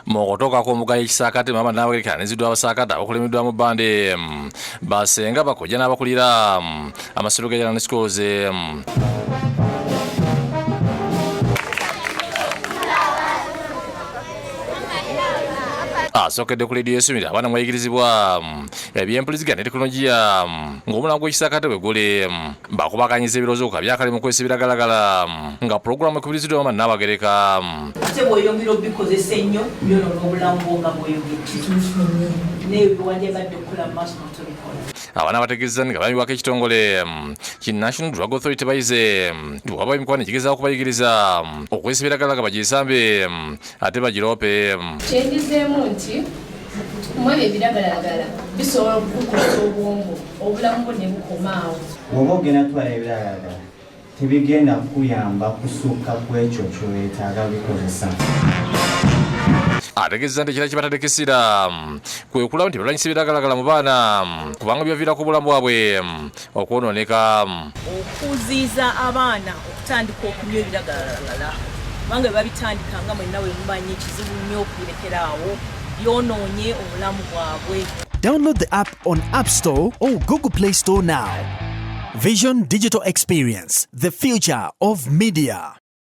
Mokotoka kw'omugga y'ekisakate mama Nnaabagereka n'eziddwa abasakate abakulemedwa mu bbande basenga bakojja n'abakulira amasomero ga Uganda schools. Asokedde ku leediyo esomero abaana mweyigirizibwa eby'empuliziganya ne tekinologiya ng'omulambo gw'ekisakate bwe guli bakubakanyiza ebirowoozo ku kabi akali mu kwesa ebiragalalagala nga pulogulaamu ekubiriziddwa mama Nnaabagereka. Ate bw'oyongera obikozesa ennyo byonoona obulamu bwo nga bw'oyogera n'ebiwadde badde okukola mu maaso n'otobikola. Abaana bategeeza nga balabibwako ekitongole ki National Drug Authority bayize waba emikwano egigezaako kubayigiriza okwesa ebiragalalagala bagisambe ate bagiroope. Kyendizeemu nti kumwebyo ebiragalalagala bisobola okukukosa obwongo obulamu bwo ne bukomaawo. Bw'oba ogenda twala ebiragalalagala tebigenda kuyamba kusukka ku ekyo ky'oweetaaga bikozesa. Ategeeza nti ekirala kibatadekesera kwe kulaba nti balwanyisa ebiragalalagala mu baana kubanga bibaviirako obulamu bwabwe okwonooneka. Okuziiza abaana okutandika okunywa ebiragalalagala kubanga bwe babitandika nga mwenna bwe mumanyi kizibu nnyo okubirekeraawo byonoonye obulamu bwabwe. Download the app on App Store or Google Play Store now. Vision Digital Experience, the future of media.